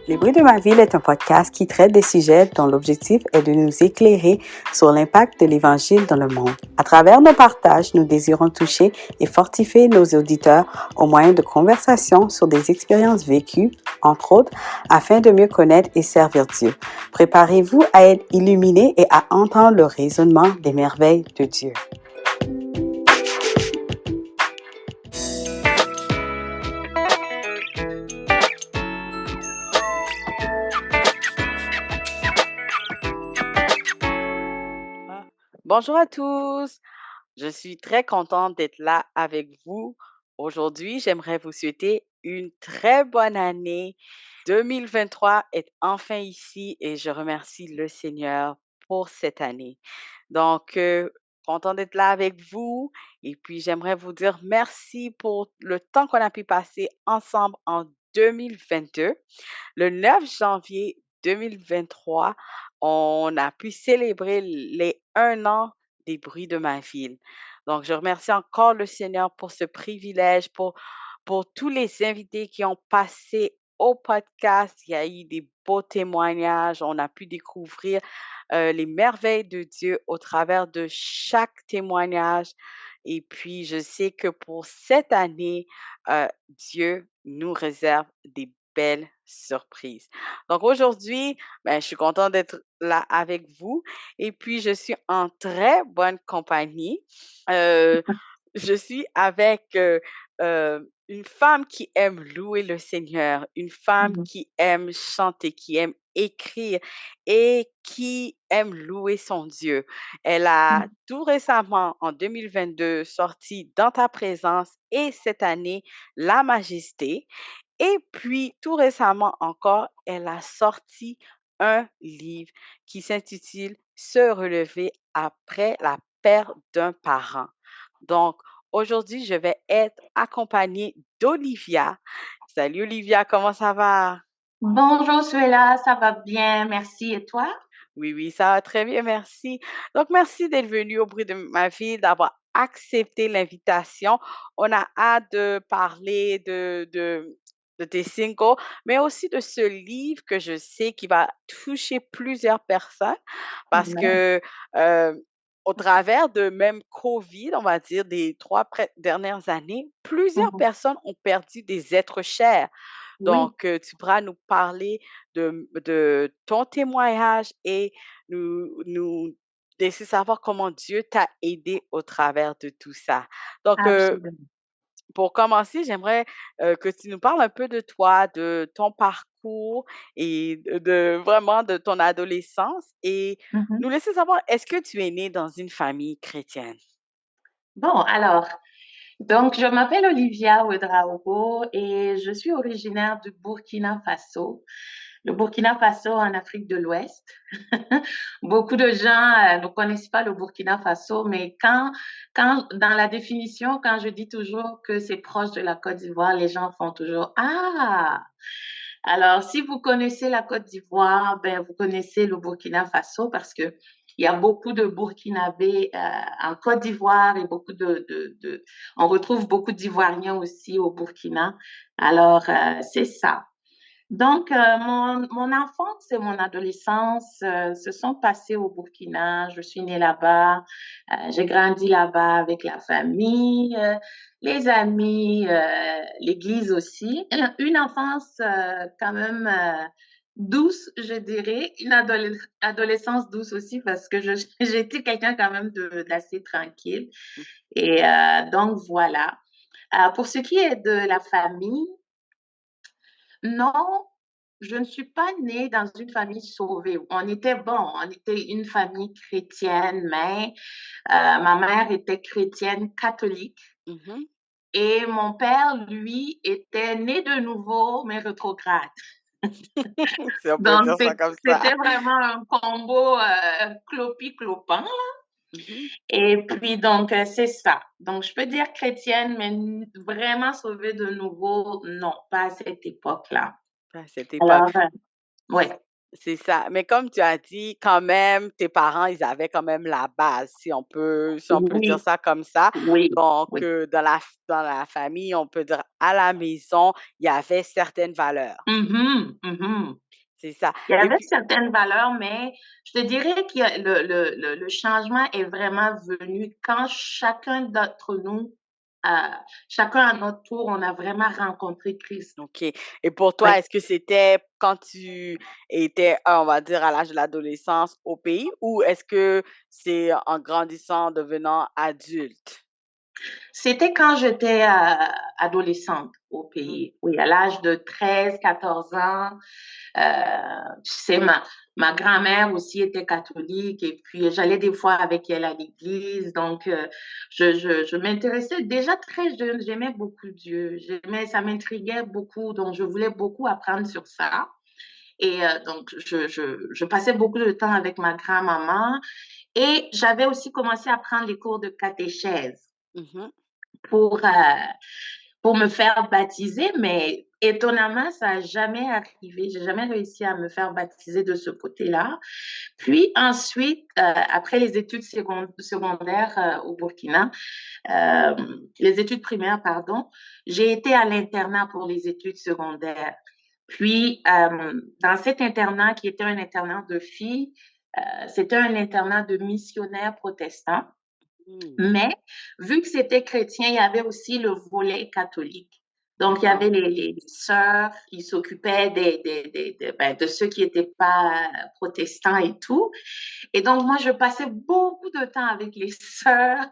Les bruits de ma ville est un podcast qui traite des sujets dont l'objectif est de nous éclairer sur l'impact de l'Évangile dans le monde. À travers nos partages, nous désirons toucher et fortifier nos auditeurs au moyen de conversations sur des expériences vécues, entre autres, afin de mieux connaître et servir Dieu. Préparez-vous à être illuminés et à entendre le raisonnement des merveilles de Dieu. Bonjour à tous, je suis très contente d'être là avec vous. Aujourd'hui, j'aimerais vous souhaiter une très bonne année. 2023 est enfin ici et je remercie le Seigneur pour cette année. Donc, content d'être là avec vous et puis j'aimerais vous dire merci pour le temps qu'on a pu passer ensemble en 2022. Le 9 janvier 2023, on a pu célébrer les 1 an des bruits de ma ville. Donc, je remercie encore le Seigneur pour ce privilège, pour tous les invités qui ont passé au podcast. Il y a eu des beaux témoignages. On a pu découvrir les merveilles de Dieu au travers de chaque témoignage. Et puis, je sais que pour cette année, Dieu nous réserve des belles surprises. Donc aujourd'hui, je suis contente d'être là avec vous et puis je suis en très bonne compagnie. Euh, je suis avec une femme qui aime louer le Seigneur, une femme Mhm. qui aime chanter, qui aime écrire et qui aime louer son Dieu. Elle a tout récemment, en 2022, sorti Dans ta présence et cette année, La Majesté. Et puis, tout récemment encore, elle a sorti un livre qui s'intitule Se relever après la perte d'un parent. Donc, aujourd'hui, je vais être accompagnée d'Olivia. Salut Olivia, comment ça va? Bonjour, Suela, ça va bien, merci. Et toi? Oui, oui, ça va très bien, merci. Donc, merci d'être venue au bruit de ma vie, d'avoir accepté l'invitation. On a hâte de parler de tes singles, mais aussi de ce livre que je sais qui va toucher plusieurs personnes parce Ouais. que au travers de même COVID, on va dire, des dernières années, plusieurs Mhm. personnes ont perdu des êtres chers. Oui, Donc, tu pourras nous parler de ton témoignage et nous laisser savoir comment Dieu t'a aidé au travers de tout ça. Donc, absolument. pour commencer, j'aimerais que tu nous parles un peu de toi, de ton parcours et vraiment de ton adolescence et Mhm. nous laisser savoir, est-ce que tu es né dans une famille chrétienne? Bon, alors, donc je m'appelle Olivia Ouedraogo et je suis originaire du Burkina Faso. Le Burkina Faso en Afrique de l'Ouest. Beaucoup de gens ne connaissent pas le Burkina Faso, mais dans la définition, quand je dis toujours que c'est proche de la Côte d'Ivoire, les gens font toujours Ah! Alors, si vous connaissez la Côte d'Ivoire, ben, vous connaissez le Burkina Faso parce que il y a beaucoup de Burkinabés en Côte d'Ivoire et on retrouve beaucoup d'Ivoiriens aussi au Burkina. Alors, c'est ça. Donc, mon enfance et mon adolescence se sont passées au Burkina. Je suis née là-bas. J'ai grandi là-bas avec la famille, les amis, l'église aussi. Une enfance quand même douce, je dirais. Adolescence douce aussi parce que j'étais quelqu'un quand même d'assez tranquille. Et donc, voilà. Pour ce qui est de la famille, non, je ne suis pas née dans une famille sauvée. On était une famille chrétienne, mais ma mère était chrétienne catholique Mhm. et mon père, lui, était né de nouveau, mais rétrograde. Si on peut Donc, dire ça comme ça. c'était vraiment un combo clopi-clopin. Mhm. Et puis, donc, c'est ça. Donc, je peux dire chrétienne, mais vraiment sauvée de nouveau, non, pas à cette époque-là. À cette époque. Alors, ouais. c'est ça. Mais comme tu as dit, quand même, tes parents, ils avaient quand même la base, si on peut dire Oui, ça comme ça. oui, Donc, oui. dans la famille, on peut dire à la maison, il y avait certaines valeurs. Mhm, mhm. C'est ça. Il y Et avait puis, certaines valeurs, mais je te dirais que le changement est vraiment venu quand chacun d'entre nous, euh, chacun à notre tour, on a vraiment rencontré Christ. OK. Et pour toi, Ouais. est-ce que c'était quand tu étais, on va dire, à l'âge de l'adolescence au pays ou est-ce que c'est en grandissant, devenant adulte? C'était quand j'étais adolescente au Mmh. pays. Oui, à l'âge de 13, 14 ans. Tu sais, ma grand-mère aussi était catholique et puis j'allais des fois avec elle à l'église. Donc, je m'intéressais déjà très jeune. J'aimais beaucoup Dieu. Ça m'intriguait beaucoup. Donc, je voulais beaucoup apprendre sur ça. Et donc, je passais beaucoup de temps avec ma grand-maman et j'avais aussi commencé à prendre les cours de catéchèse Mmh. pour, euh, pour me faire baptiser, mais étonnamment, ça n'a jamais arrivé. J'ai jamais réussi à me faire baptiser de ce côté-là. Puis ensuite, après les études secondaires au Burkina, euh, les études primaires, pardon, j'ai été à l'internat pour les études secondaires. Puis, dans cet internat qui était un internat de filles, c'était un internat de missionnaires protestants. Mmh. Mais vu que c'était chrétien, il y avait aussi le volet catholique. Donc, il y Ah. avait les sœurs qui s'occupaient de ceux qui n'étaient pas protestants et tout. Et donc, moi, je passais beaucoup de temps avec les sœurs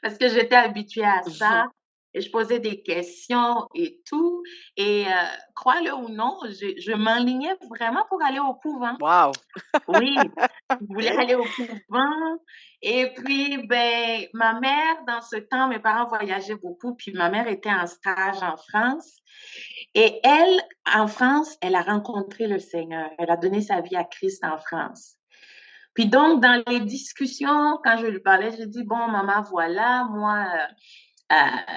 parce que j'étais habituée à ça. Et je posais des questions et tout. Et crois-le ou non, je m'enlignais vraiment pour aller au couvent. Wow! Oui, je voulais OK. aller au couvent. Et puis, ben, ma mère, dans ce temps, mes parents voyageaient beaucoup, puis ma mère était en stage en France. Et elle, en France, elle a rencontré le Seigneur. Elle a donné sa vie à Christ en France. Puis donc, dans les discussions, quand je lui parlais, je dis, bon, maman, voilà, moi,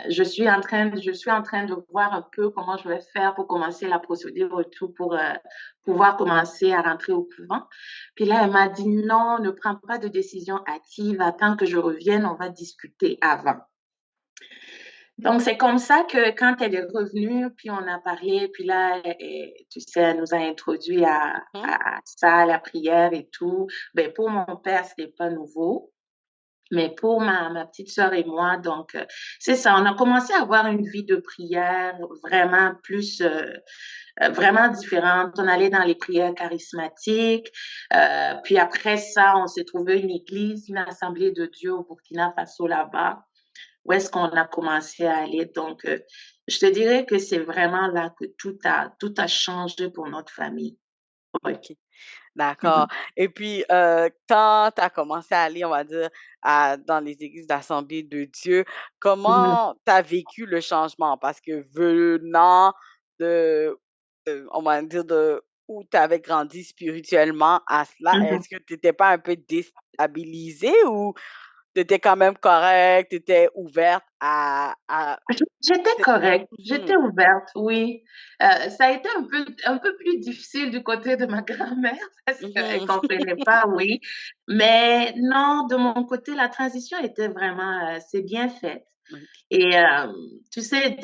je suis en train de voir un peu comment je vais faire pour commencer la procédure et tout pour pouvoir commencer à rentrer au couvent. Puis là, elle m'a dit non, ne prends pas de décision hâtive, attends que je revienne, on va discuter avant. Donc, c'est comme ça que quand elle est revenue, puis on a parlé, puis là, tu sais, elle nous a introduit Mmh. à ça, à la prière et tout. Ben, pour mon père, c'était pas nouveau. Mais pour ma petite sœur et moi, donc, c'est ça, on a commencé à avoir une vie de prière vraiment plus, vraiment différente. On allait dans les prières charismatiques. Puis après ça, on s'est trouvé une église, une assemblée de Dieu au Burkina Faso là-bas, où est-ce qu'on a commencé à aller. Donc, je te dirais que c'est vraiment là que tout a changé pour notre famille. Oui. OK. D'accord. Mhm. Et puis, quand tu as commencé à aller, on va dire, dans les églises d'Assemblée de Dieu, Mhm. comment tu as vécu le changement? Parce que venant de, on va dire, de où tu avais grandi spirituellement à cela, Mhm. est-ce que tu n'étais pas un peu déstabilisée ou tu étais quand même correcte, tu étais ouverte à... J'étais correcte, j'étais Mhm, ouverte, oui. Ça a été un peu plus difficile du côté de ma grand-mère parce qu'elle mhm. comprenait pas, oui. Mais non, de mon côté, la transition était vraiment, c'est bien fait. OK. Et tu sais,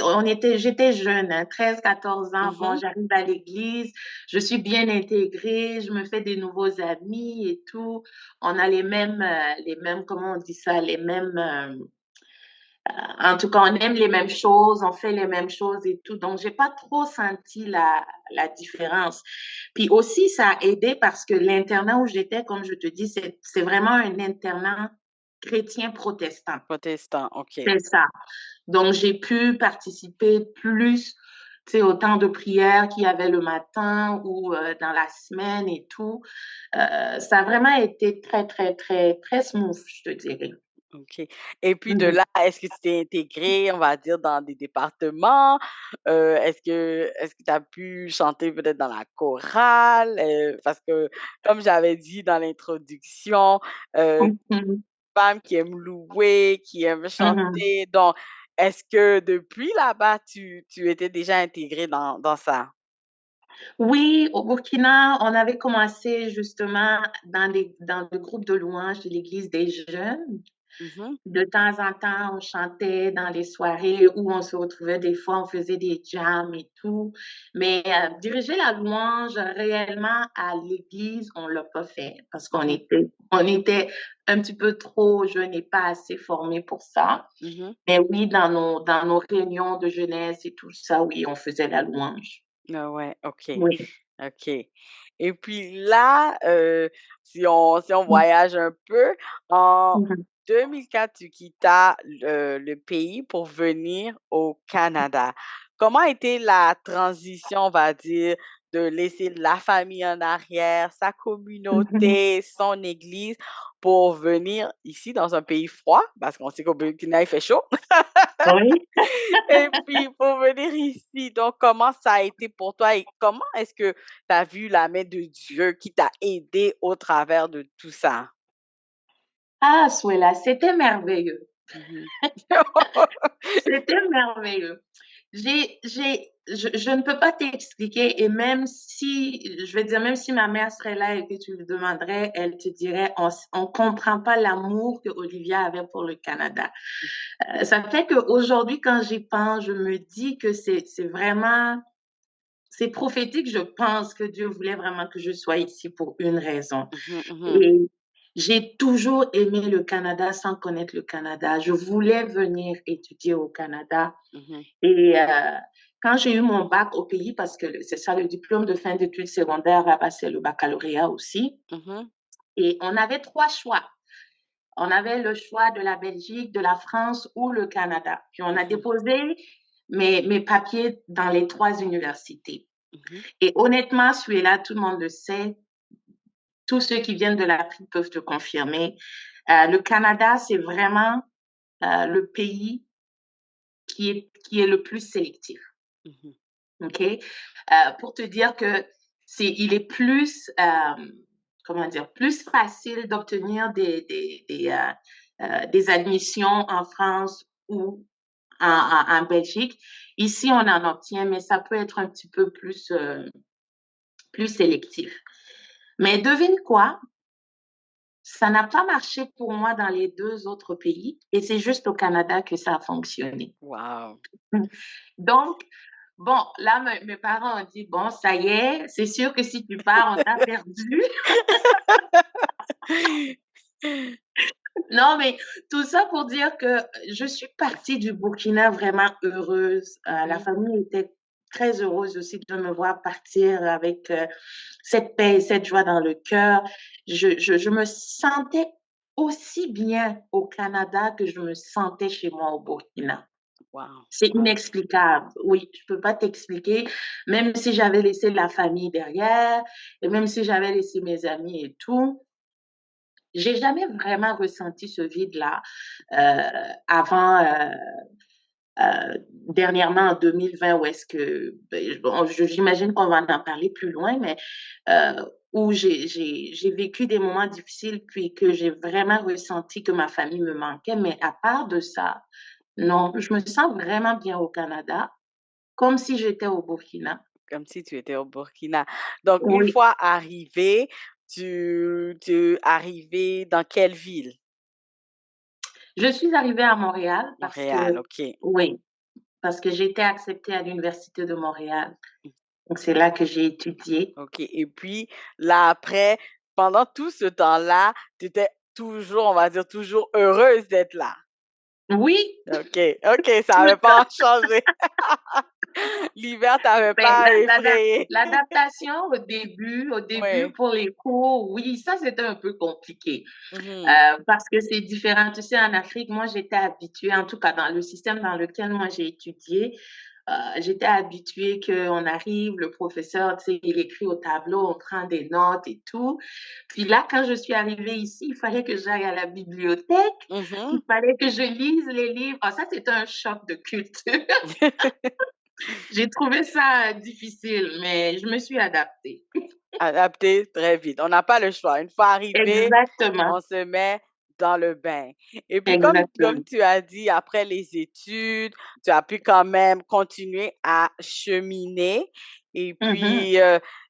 j'étais jeune, hein, 13, 14 ans. Bon, Mhm, j'arrive à l'église, je suis bien intégrée, je me fais des nouveaux amis et tout. On a les mêmes, comment on dit ça, les mêmes, en tout cas, on aime les mêmes choses, on fait les mêmes choses et tout. Donc, j'ai pas trop senti la différence. Puis aussi, ça a aidé parce que l'internat où j'étais, comme je te dis, c'est vraiment un internat chrétien protestant. protestant, OK. C'est ça. Donc, j'ai pu participer plus, tu sais, au temps de prière qu'il y avait le matin ou dans la semaine et tout. Ça a vraiment été très, très, très, très smooth, je te dirais. OK. Et puis de Mhm. là, est-ce que tu t'es intégrée, on va dire, dans des départements? Est-ce que tu as pu chanter peut-être dans la chorale? Parce que comme j'avais dit dans l'introduction, Mhm. femme qui aime louer, qui aime Mhm. chanter, donc est-ce que depuis là-bas, tu étais déjà intégrée dans ça? Oui, au Burkina, on avait commencé justement dans le groupe de louanges de l'Église des jeunes. Mhm, De temps en temps, on chantait dans les soirées où on se retrouvait. Des fois, on faisait des jams et tout. Mais diriger la louange réellement à l'église, on l'a pas fait parce mhm, on était un petit peu trop jeunes et pas assez formés pour ça. mhm. Mais oui, dans nos réunions de jeunesse et tout ça, oui, on faisait la louange. Ah ouais, OK, Oui. OK. Et puis là, si on voyage un peu, en Mhm. 2004, tu quittas le pays pour venir au Canada. Comment a été la transition, on va dire, de laisser la famille en arrière, sa Mhm. communauté, son église, pour venir ici dans un pays froid? Parce qu'on sait qu'au Burkina, il fait chaud. Oui. Et puis pour venir ici, donc comment ça a été pour toi et comment est-ce que tu as vu la main de Dieu qui t'a aidé au travers de tout ça? Ah, Souela, c'était merveilleux. Mhm. C'était merveilleux. Je ne peux pas t'expliquer et même si, je vais dire, même si ma mère serait là et que tu lui demanderais, elle te dirait, on comprend pas l'amour que Olivia avait pour le Canada. Ça fait qu'aujourd'hui, quand j'y pense, je me dis que c'est vraiment, c'est prophétique. Je pense que Dieu voulait vraiment que je sois ici pour une raison. Mhm, mhm, Et j'ai toujours aimé le Canada sans connaître le Canada. Je voulais venir étudier au Canada. mhm, Et quand j'ai eu mon bac au pays, parce que c'est ça le diplôme de fin d'études secondaires, là-bas, c'est le baccalauréat aussi. mhm, Et on avait trois choix. On avait le choix de la Belgique, de la France ou le Canada. Puis on a mhm, déposé mes papiers dans les trois universités. mhm, Et honnêtement, celui-là, tout le monde le sait, tous ceux qui viennent de l'Afrique peuvent te confirmer. Le Canada, c'est vraiment le pays qui est le plus sélectif. mhm. OK? Pour te dire que il est plus, comment dire, plus facile d'obtenir des admissions en France ou en Belgique. Ici, on en obtient, mais ça peut être un petit peu plus sélectif. Mais devine quoi? Ça n'a pas marché pour moi dans les deux autres pays et c'est juste au Canada que ça a fonctionné. Wow. Donc, bon, là, mes parents ont dit, bon, ça y est, c'est sûr que si tu pars, on t'a perdu. Non, mais tout ça pour dire que je suis partie du Burkina vraiment heureuse. La Mhm, famille était très heureuse aussi de me voir partir avec cette paix et cette joie dans le cœur. Je me sentais aussi bien au Canada que je me sentais chez moi au Burkina. wow. C'est Wow. inexplicable. Oui, je peux pas t'expliquer. Même si j'avais laissé la famille derrière, et même si j'avais laissé mes amis et tout, j'ai jamais vraiment ressenti ce vide-là avant dernièrement en 2020 où est-ce que bon, j'imagine qu'on va en parler plus loin, mais où j'ai vécu des moments difficiles puis que j'ai vraiment ressenti que ma famille me manquait. Mais à part de ça, non, je me sens vraiment bien au Canada. Comme si j'étais au Burkina. Comme si tu étais au Burkina. Donc, une Oui, fois arrivé, tu es arrivé dans quelle ville? je suis arrivée à Montréal parce que Montréal, OK. oui, parce que j'ai été acceptée à l'Université de Montréal. Donc c'est là que j'ai étudié. OK et puis là, après, pendant tout ce temps-là, tu étais toujours, on va dire, toujours heureuse d'être là? Oui, OK, OK, ça tout le avait temps. pas changé. L'hiver t'avait Ben, pas effrayée? l'adaptation au début Oui. pour les cours, oui, ça c'était un peu compliqué Mmh. parce que c'est différent. Tu sais, en Afrique, moi j'étais habituée, en tout cas dans le système dans lequel moi j'ai étudié, j'étais habituée qu'on arrive, le professeur, tu sais, il écrit au tableau, on prend des notes et tout. Puis là, quand je suis arrivée ici, il fallait que j'aille à la bibliothèque, il Mmh. fallait que je lise les livres. Ah, ça, c'était un choc de culture. J'ai trouvé ça difficile, mais je me suis adaptée. Adapté très vite. On n'a pas le choix. Une fois arrivé, Exactement. on se met dans le bain. Et puis comme Exactement. tu as dit, après les études, tu as pu quand même continuer à cheminer. Et Mhm. puis,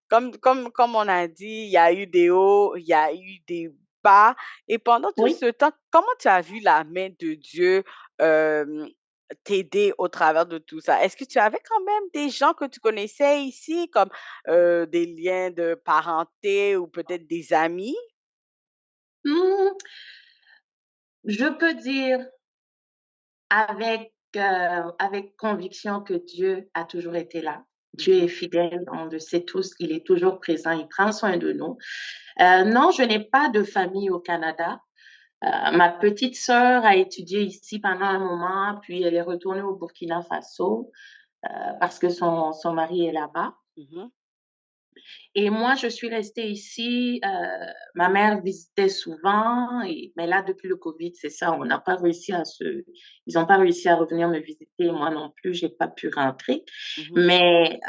comme on a dit, il y a eu des hauts, il y a eu des bas. Et pendant tout Oui. ce temps, comment tu as vu la main de Dieu euh, t'aider au travers de tout ça? Est-ce que tu avais quand même des gens que tu connaissais ici, comme des liens de parenté ou peut-être des amis? Hmm, je peux dire avec conviction que Dieu a toujours été là. Dieu est Mhm, fidèle, on le sait tous, il est toujours présent, il prend soin de nous. Non, je n'ai pas de famille au Canada. Ma petite sœur a étudié ici pendant un moment, puis elle est retournée au Burkina Faso parce que son mari est là-bas. mhm, Et moi, je suis restée ici. Ma mère visitait souvent, mais là, depuis le Covid, c'est ça, on n'a pas réussi ils n'ont pas réussi à revenir me visiter. Moi non plus, j'ai pas pu rentrer. mhm. Mais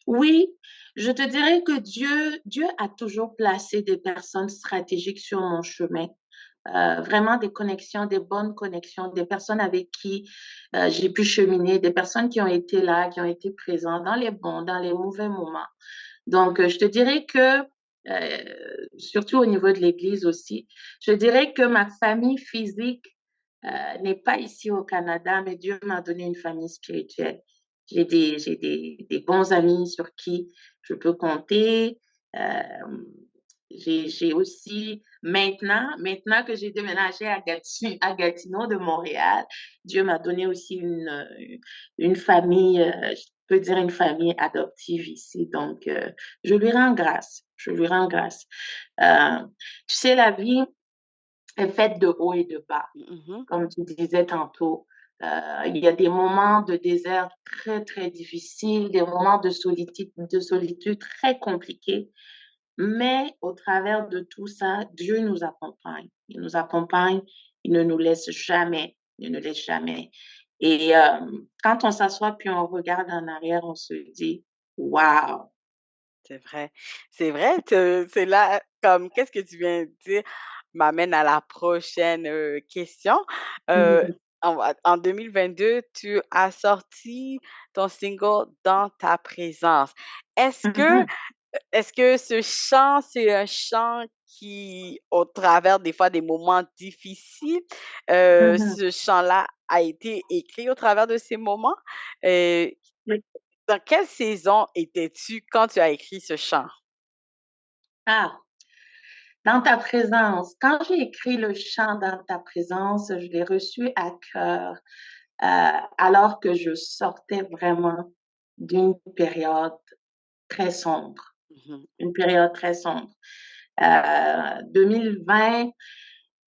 oui, je te dirais que Dieu a toujours placé des personnes stratégiques sur mon chemin. Vraiment des connexions, des bonnes connexions, des personnes avec qui j'ai pu cheminer, des personnes qui ont été là, qui ont été présentes dans les bons, dans les mauvais moments. Donc, je te dirais que, surtout au niveau de l'Église aussi, je dirais que ma famille physique n'est pas ici au Canada, mais Dieu m'a donné une famille spirituelle. J'ai des bons amis sur qui je peux compter. Euh, j'ai aussi, maintenant que j'ai déménagé à Gatineau de Montréal, Dieu m'a donné aussi une famille, je peux dire une famille adoptive ici. Donc, je lui rends grâce. Je lui rends grâce. Euh, Tu sais, la vie est faite de hauts et de bas. Mhm. Comme tu disais tantôt, il y a des moments de désert très, très difficiles, des moments de solitude très compliqués. Mais au travers de tout ça, Dieu nous accompagne. Il nous accompagne, il ne nous laisse jamais, il ne nous laisse jamais. Et quand on s'assoit puis on regarde en arrière, on se dit, waouh. C'est vrai. C'est vrai, c'est là, comme, qu'est-ce que tu viens de dire m'amène à la prochaine question. Euh, en 2022, tu as sorti ton single Dans ta présence. Est-ce que Est-ce que ce chant, c'est un chant qui, au travers des fois des moments difficiles, ce chant-là a été écrit au travers de ces moments? Euh, dans quelle saison étais-tu quand tu as écrit ce chant? Ah, dans ta présence. Quand j'ai écrit le chant dans ta présence, je l'ai reçu à cœur alors que je sortais vraiment d'une période très sombre, Mhm, une période très sombre. 2020,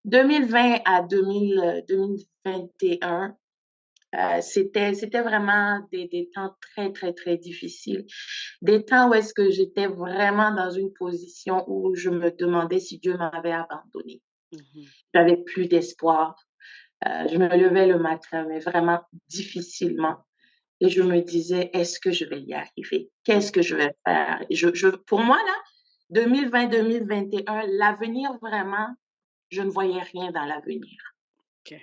2020 à 2021, c'était vraiment des temps très, très, très difficiles. Des temps où est-ce que j'étais vraiment dans une position où je me demandais si Dieu m'avait abandonné. mhm, J'avais plus d'espoir. Je me levais le matin, mais vraiment difficilement. Et je me disais, est-ce que je vais y arriver? Qu'est-ce que je mhm. vais faire? Pour moi, là, 2020-2021, l'avenir, vraiment, je ne voyais rien dans l'avenir. OK.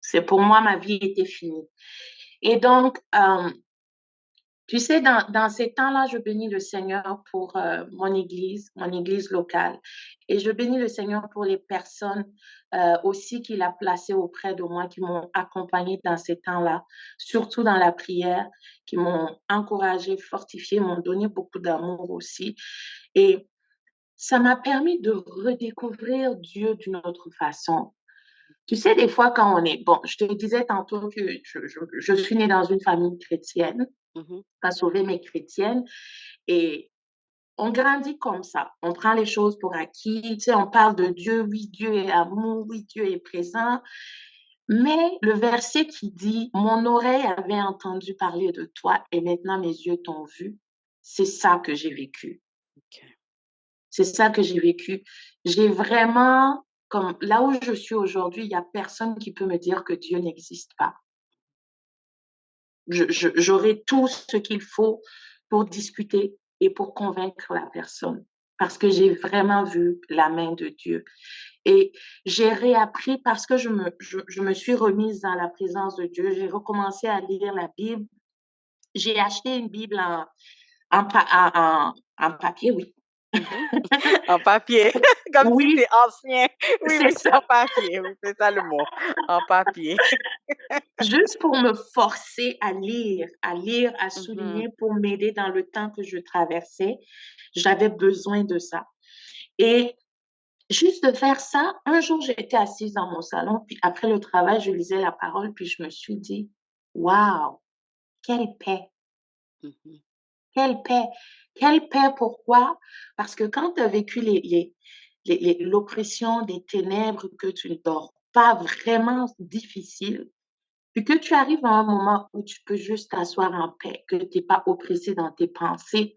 C'est pour moi, ma vie était finie. Et donc, tu sais, dans ces temps-là, je bénis le Seigneur pour mon église locale. Et je bénis le Seigneur pour les personnes aussi qu'il a placées auprès de moi, qui m'ont accompagnée dans ces temps-là, surtout dans la prière, qui m'ont encouragée, fortifiée, m'ont donné beaucoup d'amour aussi. Et ça m'a permis de redécouvrir Dieu d'une autre façon. Tu sais, des fois, quand on est... Bon, je te disais tantôt que je suis née dans une famille chrétienne, Mhm, pas sauvée, mais chrétienne. Et on grandit comme ça. On prend les choses pour acquis. Tu sais, on parle de Dieu. Oui, Dieu est amour. Oui, Dieu est présent. Mais le verset qui dit, mon oreille avait entendu parler de toi et maintenant mes yeux t'ont vu, c'est ça que j'ai vécu. OK. C'est ça que j'ai vécu. J'ai vraiment, comme là où je suis aujourd'hui, il n'y a personne qui peut me dire que Dieu n'existe pas. J'aurai tout ce qu'il faut pour discuter et pour convaincre la personne. parce que j'ai vraiment vu la main de Dieu. Et j'ai réappris parce que je me suis remise dans la présence de Dieu. J'ai recommencé à lire la Bible. J'ai acheté une Bible en papier, oui. Mhm. En papier, comme si Oui, c'est ancien. Oui, c'est oui, ça. en papier, oui, c'est ça le mot. En papier. Juste pour me forcer à lire, à Mhm, souligner, pour m'aider dans le temps que je traversais. J'avais besoin de ça. Et juste de faire ça, un jour, j'étais assise dans mon salon, puis après le travail, je lisais la parole, puis je me suis dit, waouh, quelle paix, mhm, quelle paix, quelle paix, pourquoi? Parce que quand tu as vécu l'oppression des ténèbres, que tu ne dors pas vraiment difficile, puis que tu arrives à un moment où tu peux juste t'asseoir en paix, que tu n'es pas oppressé dans tes pensées,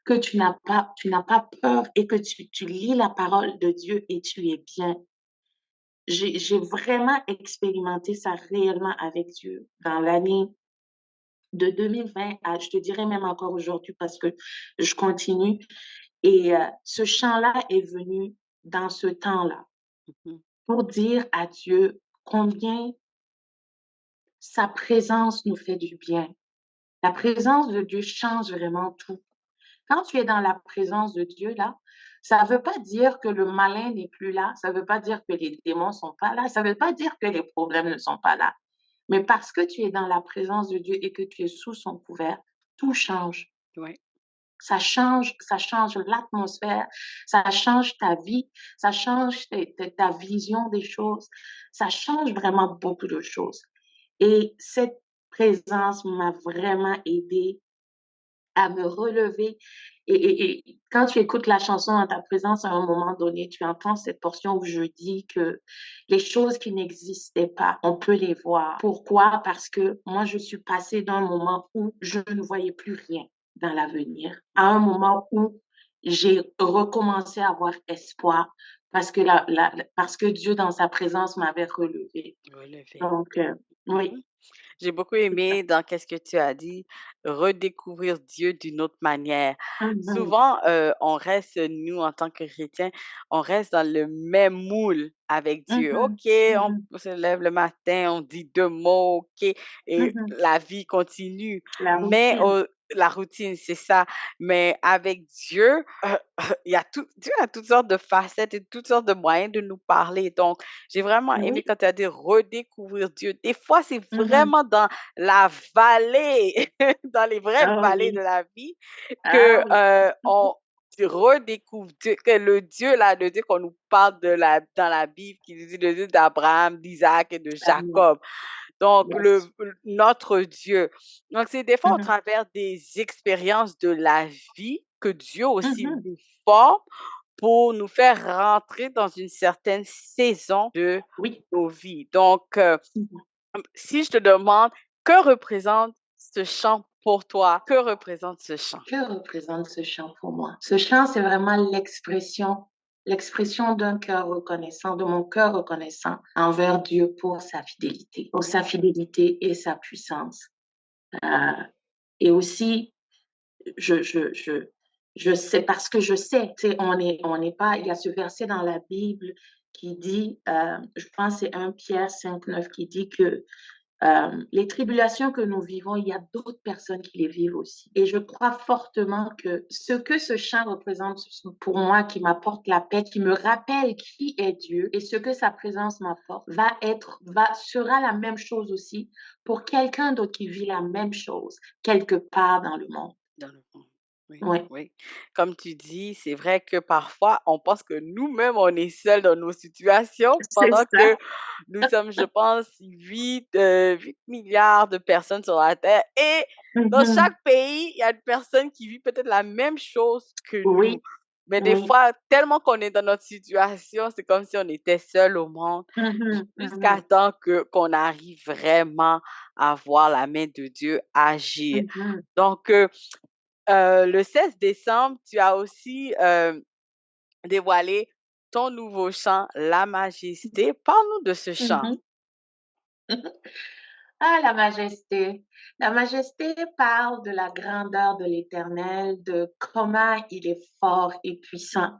que tu n'as pas peur et que tu lis la parole de Dieu et tu es bien. J'ai vraiment expérimenté ça réellement avec Dieu dans l'année de 2020 à, je te dirais même encore aujourd'hui parce que je continue. Et ce chant-là est venu dans ce temps-là mhm. pour dire à Dieu combien sa présence nous fait du bien. La présence de Dieu change vraiment tout. Quand tu es dans la présence de Dieu, là, ça ne veut pas dire que le malin n'est plus là, ça ne veut pas dire que les démons ne sont pas là, ça ne veut pas dire que les problèmes ne sont pas là. Mais parce que tu es dans la présence de Dieu et que tu es sous son couvert, tout change. Ouais. Ça change l'atmosphère, ça change ta vie, ça change ta vision des choses, ça change vraiment beaucoup de choses. Et cette présence m'a vraiment aidée à me relever. Et quand tu écoutes la chanson en ta présence, à un moment donné, tu entends cette portion où je dis que les choses qui n'existaient pas, on peut les voir. Pourquoi? Parce que moi, je suis passée d'un moment où je ne voyais plus rien dans l'avenir à un moment où j'ai recommencé à avoir espoir parce que, parce que Dieu, dans sa présence, m'avait relevée. Relevé. Donc, oui, Mhm. J'ai beaucoup c'est ça. aimé dans qu'est-ce que tu as dit, redécouvrir Dieu d'une autre manière. Mhm, Souvent, on reste, nous, en tant que chrétiens, on reste dans le même moule avec Dieu. mhm, OK, on mhm, se lève le matin, on dit 2 mots, OK, et mhm. la vie continue. La Mais routine. la routine, c'est ça. Mais avec Dieu, il y a Dieu a toutes sortes de facettes et toutes sortes de moyens de nous parler. Donc, j'ai vraiment aimé Oui. quand tu as dit redécouvrir Dieu. Des fois, c'est Mhm. vraiment dans la vallée, dans les vraies Ah vallées de oui. la vie Ah que, oui. on redécouvre Dieu, que le Dieu là, le Dieu qu'on nous parle dans la Bible, qui dit le Dieu d'Abraham, d'Isaac et de Amen. Jacob. Donc, Yes. notre Dieu. Donc, c'est des fois au Mhm. travers des expériences de la vie que Dieu aussi Mhm. nous forme pour nous faire rentrer dans une certaine saison de Oui. nos vies. Donc, Mhm. si je te demande, que représente ce chant pour toi? Que représente ce chant? Que représente ce chant pour moi? Ce chant, c'est vraiment l'expression d'un cœur reconnaissant, de mon cœur reconnaissant envers Dieu pour sa fidélité et sa puissance. Euh, et aussi, je, je, je, je sais, parce que je sais, tu sais, on n'est pas, il y a ce verset dans la Bible qui dit, je pense que c'est 1 Pierre 5,9 qui dit que les tribulations que nous vivons, il y a d'autres personnes qui les vivent aussi. Et je crois fortement que ce chant représente pour moi, qui m'apporte la paix, qui me rappelle qui est Dieu et ce que sa présence m'apporte, sera la même chose aussi pour quelqu'un d'autre qui vit la même chose quelque part dans le monde. Dans le fond. Oui, Oui, oui. Comme tu dis, c'est vrai que parfois, on pense que nous-mêmes, on est seuls dans nos situations, c'est pendant ça. que nous sommes, je pense, 8 milliards de personnes sur la Terre. Et dans chaque Mhm. pays, il y a une personne qui vit peut-être la même chose que nous. Oui, Mais des oui. fois, tellement qu'on est dans notre situation, c'est comme si on était seul au monde, Mhm, jusqu'à mhm, temps qu'on arrive vraiment à voir la main de Dieu agir. mhm, Donc, le 16 décembre, tu as aussi, dévoilé ton nouveau chant, La Majesté. Parle-nous de ce chant. mhm. Ah, la majesté. La majesté parle de la grandeur de l'Éternel, de comment il est fort et puissant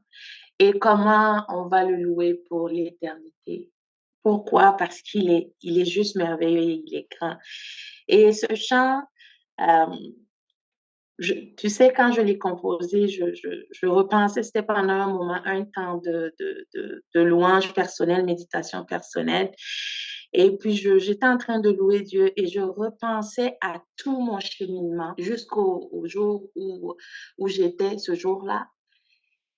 et comment on va le louer pour l'éternité. Pourquoi? Parce il est juste merveilleux et il est grand. Et ce chant, euh, tu sais, quand je l'ai composé, je repensais, c'était pendant un moment, un temps de louange personnelle, méditation personnelle. Et puis, j'étais en train de louer Dieu et je repensais à tout mon cheminement jusqu'au jour où j'étais ce jour-là.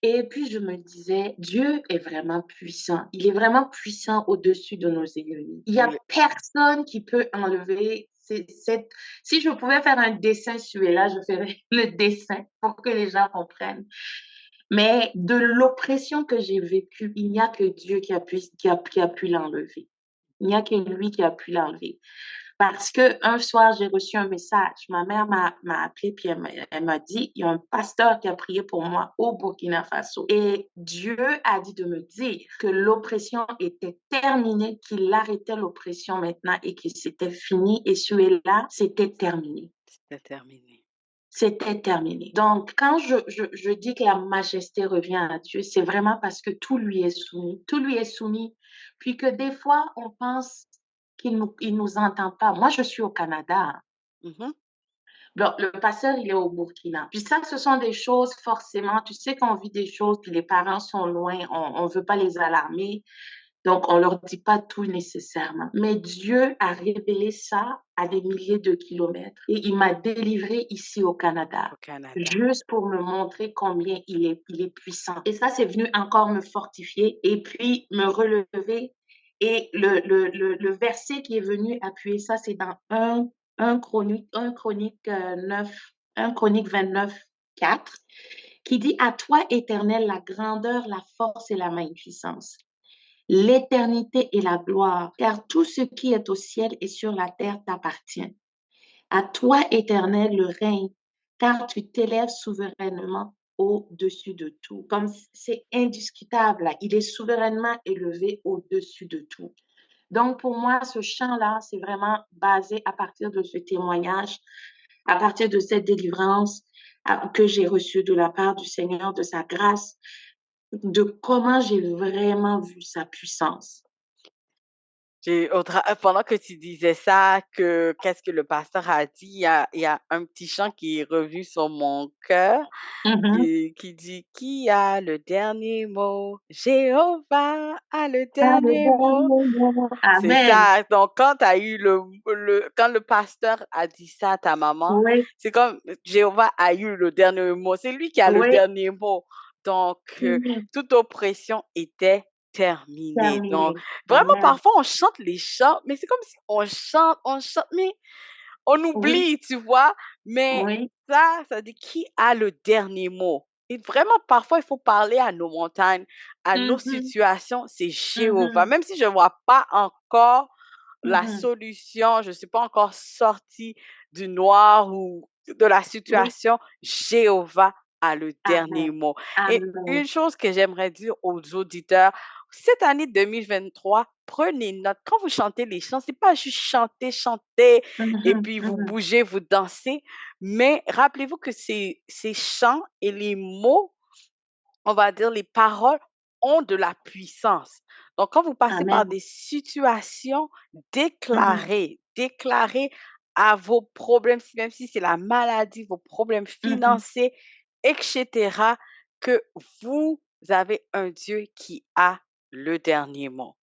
Et puis, je me disais, Dieu est vraiment puissant. Il est vraiment puissant au-dessus de nos ennemis. Il n'y a Il personne qui peut enlever cette. Si je pouvais faire un dessin celui-là, je ferais le dessin pour que les gens comprennent. Mais de l'oppression que j'ai vécue, il n'y a que Dieu qui a pu l'enlever. Il n'y a que lui qui a pu l'enlever. Parce que un soir, j'ai reçu un message. Ma mère m'a appelé puis elle m'a dit, il y a un pasteur qui a prié pour moi au Burkina Faso. Et Dieu a dit de me dire que l'oppression était terminée, qu'il arrêtait l'oppression maintenant et que c'était fini. Et celui-là, c'était terminé. c'était terminé. C'était terminé. Donc, quand je dis que la majesté revient à Dieu, c'est vraiment parce que tout lui est soumis. Tout lui est soumis. Puis que des fois, on pense qu'il nous entend pas. Moi, je suis au Canada. Mhm. Donc, le pasteur, il est au Burkina. Puis ça, ce sont des choses, forcément, tu sais qu'on vit des choses, puis les parents sont loin, on ne veut pas les alarmer. Donc, on leur dit pas tout nécessairement. Mais Dieu a révélé ça à des milliers de kilomètres et il m'a délivré ici au Canada, Au Canada. juste pour me montrer combien il est puissant. Et ça, c'est venu encore me fortifier et puis me relever. Et le verset qui est venu appuyer ça, c'est dans un Chronique 9, 1 Chronique 29, 4, qui dit: À toi, Éternel, la grandeur, la force et la magnificence, l'éternité et la gloire, car tout ce qui est au ciel et sur la terre t'appartient. À toi, Éternel, le règne, car tu t'élèves souverainement au-dessus de tout. Comme c'est indiscutable, là, il est souverainement élevé au-dessus de tout. Donc, pour moi, ce chant-là, c'est vraiment basé à partir de ce témoignage, à partir de cette délivrance que j'ai reçue de la part du Seigneur, de sa grâce, de comment j'ai vraiment vu sa puissance. Pendant que tu disais ça, que qu'est-ce que le pasteur a dit, il y a un petit chant qui est revenu sur mon cœur Mhm. qui dit: Qui a le dernier mot? Jéhovah a le dernier mot. C'est Amen. ça. Donc, quand tu as eu quand le pasteur a dit ça à ta maman, Oui, c'est comme Jéhovah a eu le dernier mot. C'est lui qui a le oui. dernier mot. Donc, Mhm. toute oppression était terminée. Donc, Terminé. vraiment, Amen. parfois, on chante les chants, mais c'est comme si on chante, mais on Oui, oublie, tu vois. Mais oui. ça dit qui a le dernier mot? Et vraiment, parfois, il faut parler à nos montagnes, à nos Mhm. situations. C'est Jéhovah. Mhm. Même si je ne vois pas encore la Mhm. solution, je ne suis pas encore sortie du noir ou de la Oui. situation, Jéhovah a le dernier Amen. mot. Et Amen. une chose que j'aimerais dire aux auditeurs, cette année 2023, prenez note. Quand vous chantez les chants, c'est pas juste chanter, chanter et Mhm. puis vous Mhm. bougez, vous dansez, mais rappelez-vous que ces chants et les mots, on va dire les paroles, ont de la puissance. Donc, quand vous passez par Amen. des situations, Mhm. déclarez à vos problèmes, même si c'est la maladie, vos problèmes Mhm. financiers, etc., que vous avez un Dieu qui a le dernier mot.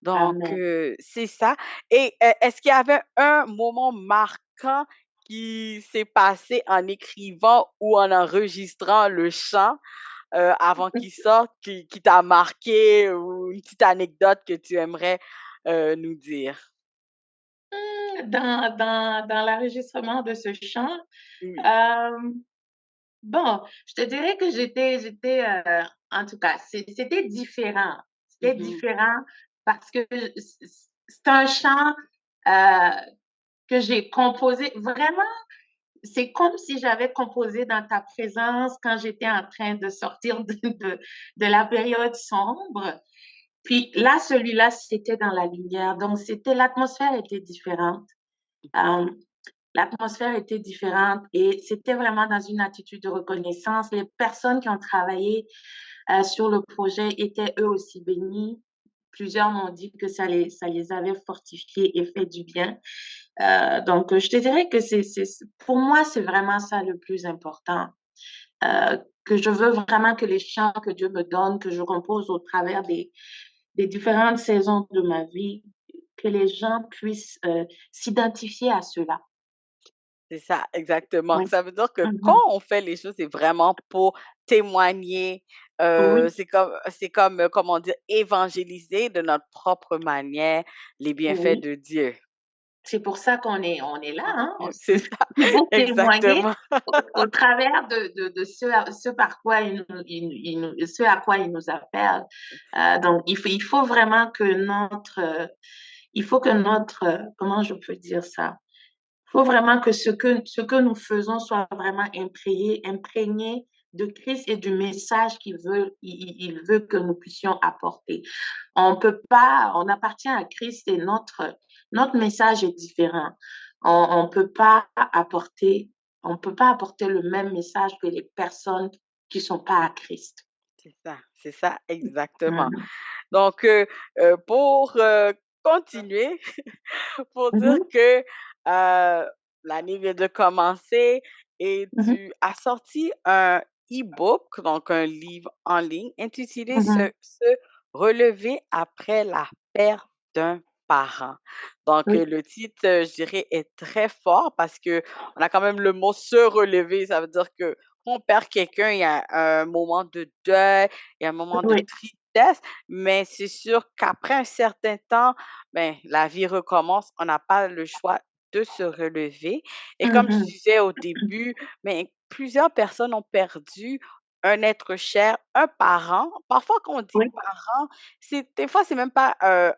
Donc, Amen. c'est ça. Et est-ce qu'il y avait un moment marquant qui s'est passé en écrivant ou en enregistrant le chant? Avant qu'il sorte, qui t'a marqué ou une petite anecdote que tu aimerais nous dire? Dans l'enregistrement de ce chant, Oui. euh, bon, je te dirais que en tout cas, c'était différent. C'était Mhm. différent parce que c'est un chant euh, que j'ai composé. Vraiment, c'est comme si j'avais composé dans ta présence quand j'étais en train de sortir de la période sombre. Puis là, celui-là, c'était dans la lumière. Donc, l'atmosphère était différente. Euh, L'atmosphère était différente et c'était vraiment dans une attitude de reconnaissance. Les personnes qui ont travaillé sur le projet étaient eux aussi bénis. Plusieurs m'ont dit que ça les avait fortifiés et fait du bien. Donc, je te dirais que pour moi, c'est vraiment ça le plus important. Que je veux vraiment que les chants que Dieu me donne, que je compose au travers des différentes saisons de ma vie, que les gens puissent s'identifier à cela. C'est ça, exactement. Oui. Ça veut dire que quand Mhm. on fait les choses, c'est vraiment pour témoigner, Oui, comment dire, évangéliser de notre propre manière les bienfaits oui. de Dieu. C'est pour ça on est là, hein, C'est ça, c'est pour témoigner exactement. au travers de ce par quoi ce à quoi il nous appelle. Donc, il faut vraiment que comment je peux dire ça? Il faut vraiment que ce que nous faisons soit vraiment imprégné de Christ et du message il veut que nous puissions apporter. On peut pas, on appartient à Christ et notre message est différent. On peut pas apporter, on peut pas apporter le même message que les personnes qui sont pas à Christ. C'est ça, exactement. Mhm. Donc, pour continuer, pour dire Mhm. que l'année vient de commencer et Mhm. tu as sorti un e-book, donc un livre en ligne intitulé Mhm. Se relever après la perte d'un parent. Donc, Oui. le titre, je dirais, est très fort parce que on a quand même le mot se relever. Ça veut dire que quand on perd quelqu'un, il y a un moment de deuil, il y a un moment de Oui. tristesse, mais c'est sûr qu'après un certain temps, ben, la vie recommence. On n'a pas le choix de se relever. Et comme je Mhm. disais au début, ben, plusieurs personnes ont perdu un être cher, un parent. Parfois, quand on dit Oui. parent, des fois, c'est même pas euh,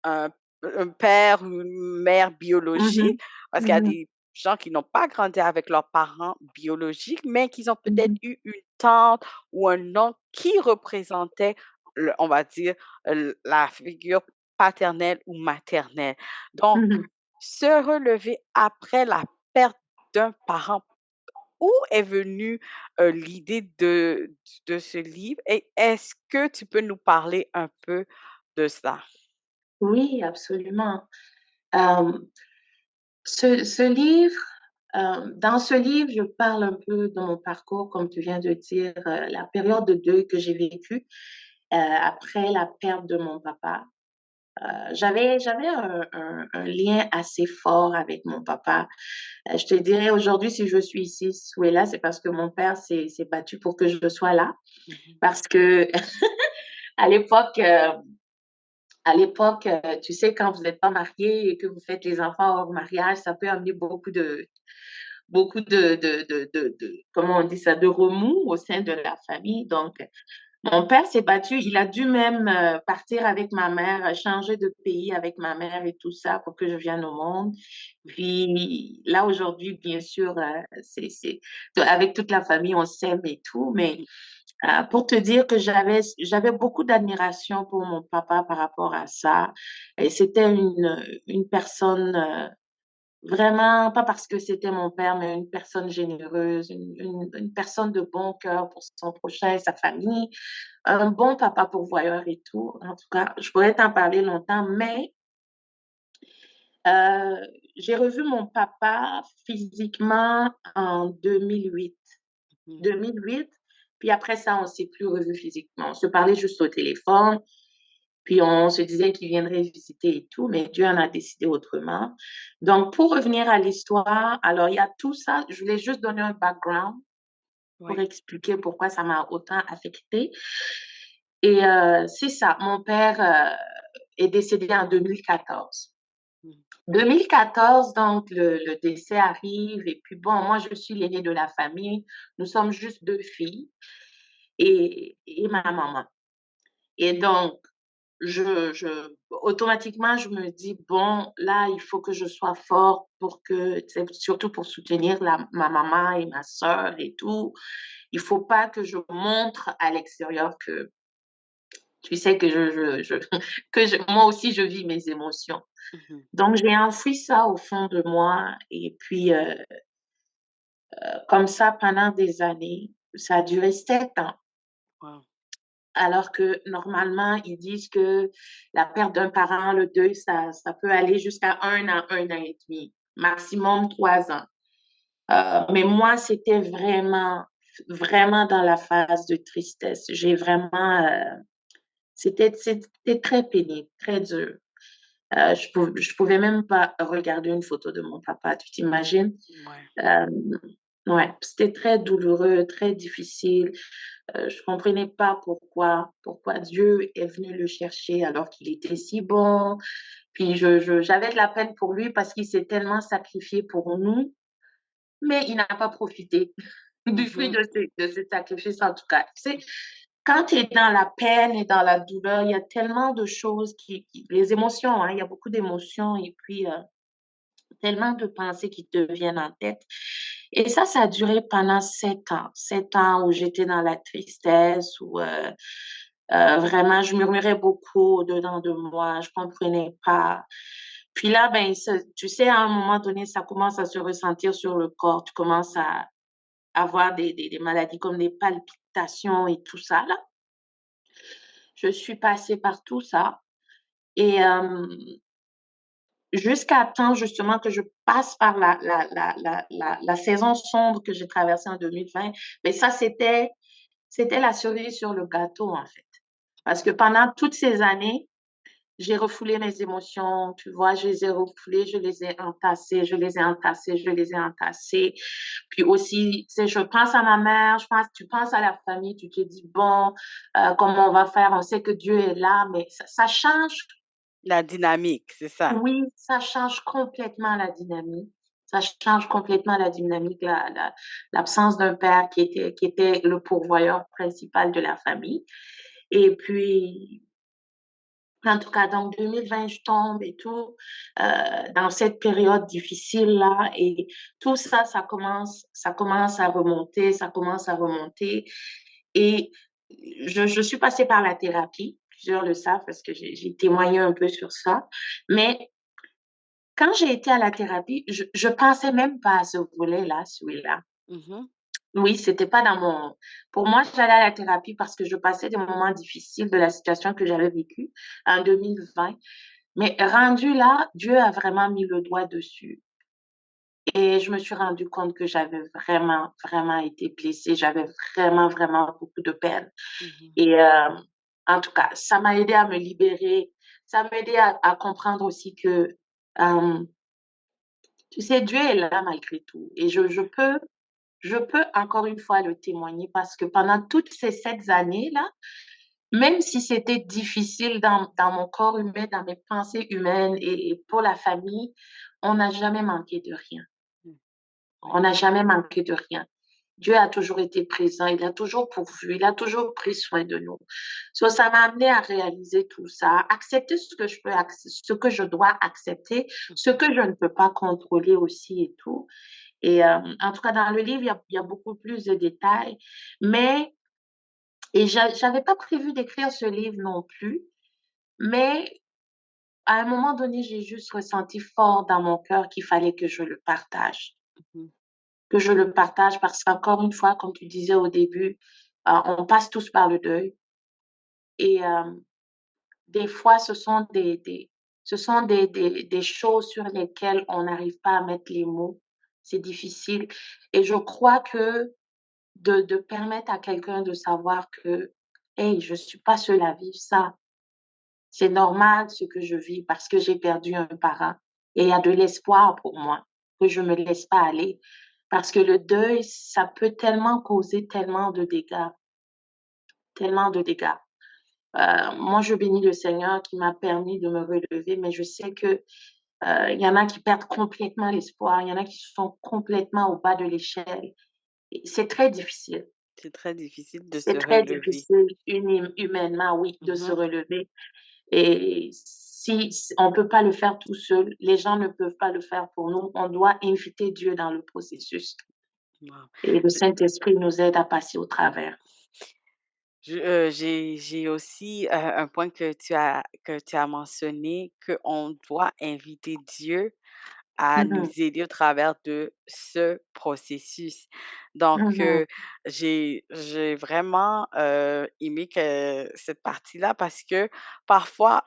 un, un père ou une mère biologique, Mhm. parce qu'il y a Mhm. des gens qui n'ont pas grandi avec leurs parents biologiques, mais qui ont peut-être Mhm. eu une tante ou un oncle qui représentait, on va dire, la figure paternelle ou maternelle. Donc, Mhm. se relever après la perte d'un parent, où est venue l'idée de ce livre et est-ce que tu peux nous parler un peu de ça? Oui, absolument. Euh, ce livre, dans ce livre, je parle un peu de mon parcours, comme tu viens de dire, la période de deuil que j'ai vécue après la perte de mon papa. J'avais un lien assez fort avec mon papa. Je te dirais aujourd'hui, si je suis ici, là, c'est parce que mon père s'est battu pour que je sois là. Mhm. Parce que à l'époque, tu sais, quand vous n'êtes pas marié et que vous faites les enfants hors mariage, ça peut amener comment on dit ça, de remous au sein de la famille. Donc, mon père s'est battu. Il a dû même partir avec ma mère, changer de pays avec ma mère et tout ça pour que je vienne au monde. Puis là, aujourd'hui, bien sûr, avec toute la famille, on s'aime et tout. Mais pour te dire que j'avais beaucoup d'admiration pour mon papa par rapport à ça. Et c'était une personne vraiment, pas parce que c'était mon père, mais une personne généreuse, une personne de bon cœur pour son prochain et sa famille, un bon papa pourvoyeur et tout. En tout cas, je pourrais t'en parler longtemps, mais euh, j'ai revu mon papa physiquement en 2008. Mhm. 2008, puis après ça, on s'est plus revu physiquement. On se parlait juste au téléphone, puis on se disait qu'il viendrait visiter et tout, mais Dieu en a décidé autrement. Donc, pour revenir à l'histoire, alors il y a tout ça. Je voulais juste donner un background pour Oui. expliquer pourquoi ça m'a autant affecté. Et c'est ça, mon père est décédé en 2014. Mhm. 2014, donc le décès arrive et puis bon, moi je suis l'aînée de la famille. Nous sommes juste deux filles et ma maman. Et donc, automatiquement, je me dis, bon, là, il faut que je sois forte pour que, surtout pour soutenir ma maman et ma soeur et tout. Il faut pas que je montre à l'extérieur que, tu sais, que moi aussi, je vis mes émotions. Mhm. Donc, j'ai enfoui ça au fond de moi. Et puis, comme ça, pendant des années, ça a duré 7 ans. Wow. Alors que normalement, ils disent que la perte d'un parent, le deuil, ça peut aller jusqu'à 1 an et demi, maximum 3 ans. Mais moi, c'était vraiment, vraiment dans la phase de tristesse. C'était très pénible, très dur. Je pouvais même pas regarder une photo de mon papa, tu t'imagines? Ouais. Euh, ouais, c'était très douloureux, très difficile. Je comprenais pas pourquoi Dieu est venu le chercher alors qu'il était si bon. Puis j'avais de la peine pour lui parce qu'il s'est tellement sacrifié pour nous, mais il n'a pas profité du fruit Mhm. de ce sacrifice en tout cas. Tu sais, quand tu es dans la peine et dans la douleur, il y a tellement de choses les émotions, hein, il y a beaucoup d'émotions et puis tellement de pensées qui te viennent en tête. Et ça a duré pendant 7 ans. 7 ans où j'étais dans la tristesse, où vraiment je murmurais beaucoup au-dedans de moi, je comprenais pas. Puis là, ben, tu sais, à un moment donné, ça commence à se ressentir sur le corps. Tu commences à avoir des maladies comme des palpitations et tout ça, là. Je suis passée par tout ça. Et jusqu'à temps justement que je passe par la saison sombre que j'ai traversée en 2020. Mais ça, c'était la cerise sur le gâteau, en fait. Parce que pendant toutes ces années, j'ai refoulé mes émotions, tu vois, je les ai refoulées, je les ai entassées, je les ai entassées, je les ai entassées. Puis aussi, tu sais, je pense à ma mère, tu penses à la famille, tu te dis, bon, comment on va faire? On sait que Dieu est là, mais ça change. La dynamique, c'est ça. Oui, ça change complètement la dynamique. Ça change complètement la dynamique, l'absence d'un père qui était le pourvoyeur principal de la famille. Et puis, en tout cas, donc 2020, je tombe et tout, dans cette période difficile-là. Et tout ça, ça commence à remonter, ça commence à remonter. Et je suis passée par la thérapie. Plusieurs le savent parce que j'ai témoigné un peu sur ça. Mais quand j'ai été à la thérapie, je pensais même pas à ce volet-là, celui-là. Mhm. Oui, c'était pas dans mon. Pour moi, j'allais à la thérapie parce que je passais des moments difficiles de la situation que j'avais vécue en 2020. Mais rendu là, Dieu a vraiment mis le doigt dessus. Et je me suis rendu compte que j'avais vraiment, vraiment été blessée. J'avais vraiment, vraiment beaucoup de peine. Mhm. Et en tout cas, ça m'a aidé à me libérer. Ça m'a aidé à comprendre aussi que euh, tu sais, Dieu est là malgré tout. Et je peux encore une fois le témoigner parce que pendant toutes ces 7 années-là, même si c'était difficile dans mon corps humain, dans mes pensées humaines et pour la famille, on n'a jamais manqué de rien. Mm. On Oui. n'a jamais manqué de rien. Dieu a toujours été présent, il a toujours pourvu, il a toujours pris soin de nous. So, ça m'a amené à réaliser tout ça, accepter ce que je dois accepter, ce Mhm. que je ne peux pas contrôler aussi et tout. Et en tout cas, dans le livre, il y a beaucoup plus de détails. Mais, et j'avais pas prévu d'écrire ce livre non plus, mais à un moment donné, j'ai juste ressenti fort dans mon cœur qu'il fallait que je le partage. Mhm. Que je le partage parce qu'encore une fois, comme tu disais au début, on passe tous par le deuil. Et des fois, ce sont des choses sur lesquelles on n'arrive pas à mettre les mots. C'est difficile. Et je crois que de permettre à quelqu'un de savoir que, hey, je ne suis pas seule à vivre ça. C'est normal ce que je vis parce que j'ai perdu un parent. Et il y a de l'espoir pour moi, que je ne me laisse pas aller. Parce que le deuil, ça peut tellement causer tellement de dégâts, tellement de dégâts. Moi, je bénis le Seigneur qui m'a permis de me relever, mais je sais que il y en a qui perdent complètement l'espoir, il y en a qui sont complètement au bas de l'échelle. Et c'est très difficile. C'est très difficile de se C'est très relever. difficile humainement, oui, de se Mhm. relever. Et si on ne peut pas le faire tout seul, les gens ne peuvent pas le faire pour nous, on doit inviter Dieu dans le processus. Wow. Et le Saint-Esprit nous aide à passer au travers. J'ai aussi, un point que tu as mentionné, qu'on doit inviter Dieu à nous Mhm, aider au travers de ce processus. Donc, mhm, j'ai vraiment, aimé que cette partie-là parce que parfois,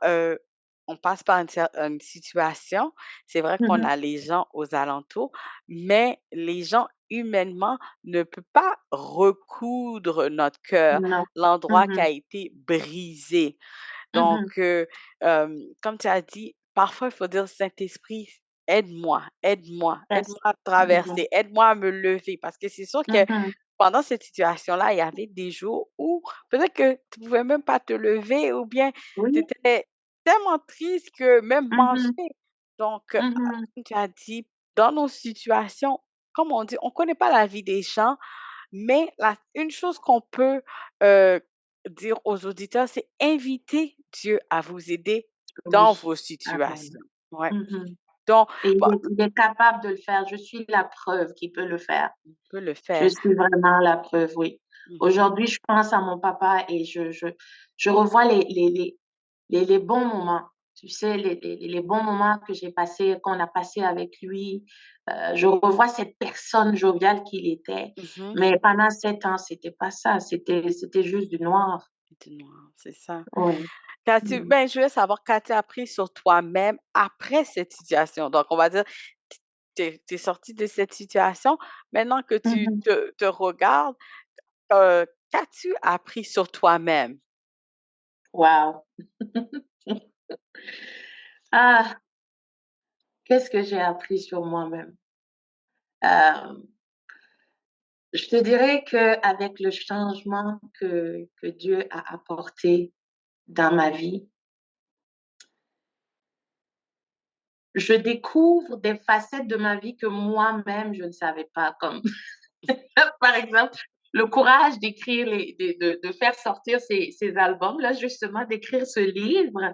on passe par une situation, c'est vrai qu'on mhm. a les gens aux alentours, mais les gens humainement ne peuvent pas recoudre notre cœur, Non. l'endroit qui Mhm, a été brisé. Donc, mhm. comme tu as dit, parfois, il faut dire: «Saint-Esprit, aide-moi, aide-moi, Yes. aide-moi à Mhm, traverser, aide-moi à me lever». Parce que c'est sûr que mhm. pendant cette situation-là, il y avait des jours où peut-être que tu pouvais même pas te lever ou bien tu Oui. étais tellement triste que même manger. Mhm, Donc, mhm. comme tu as dit, dans nos situations, comme on dit, on ne connaît pas la vie des gens, mais une chose qu'on peut dire aux auditeurs, c'est inviter Dieu à vous aider dans Oui. vos Amen. situations. Ouais. Mhm. Donc, Et bah, il est capable de le faire. Je suis la preuve qu'il peut le faire. on peut le Je faire. suis vraiment la preuve, oui. Mhm, Aujourd'hui, je pense à mon papa et je revois les bons moments. Tu sais, les bons moments que j'ai passés, qu'on a passés avec lui. Je revois cette personne joviale qu'il était. mhm. Mais pendant 7 ans, c'était pas ça. C'était juste du noir. Dis-moi, c'est ça. Oui. Mhm. Ben, je voulais savoir, qu'as-tu appris sur toi-même après cette situation? Donc, on va dire, tu es sortie de cette situation. Maintenant que tu Mhm. te regardes, qu'as-tu appris sur toi-même? Wow. Ah, qu'est-ce que j'ai appris sur moi-même? Euh, je te dirais qu'avec le changement que Dieu a apporté dans ma vie, je découvre des facettes de ma vie que moi-même, je ne savais pas. Comme, par exemple, le courage d'écrire, de faire sortir ces albums-là, justement, d'écrire ce livre.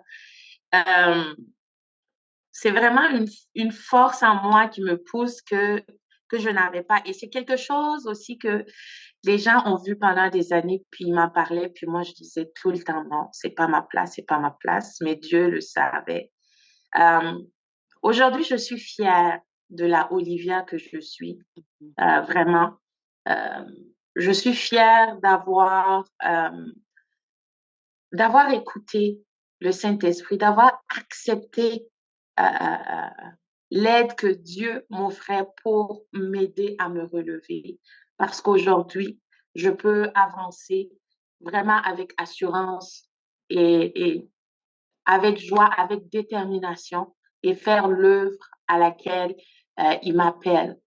Euh, c'est vraiment une force en moi qui me pousse que je n'avais pas. Et c'est quelque chose aussi que les gens ont vu pendant des années, puis ils m'en parlaient, puis moi, je disais tout le temps, non, c'est pas ma place, c'est pas ma place, mais Dieu le savait. Euh, Aujourd'hui, je suis fière de la Olivia que je suis, Mmh. vraiment. Euh, je suis fière d'avoir écouté le Saint-Esprit, d'avoir accepté l'aide que Dieu m'offrait pour m'aider à me relever. Parce qu'aujourd'hui, je peux avancer vraiment avec assurance et avec joie, avec détermination et faire l'œuvre à laquelle il m'appelle.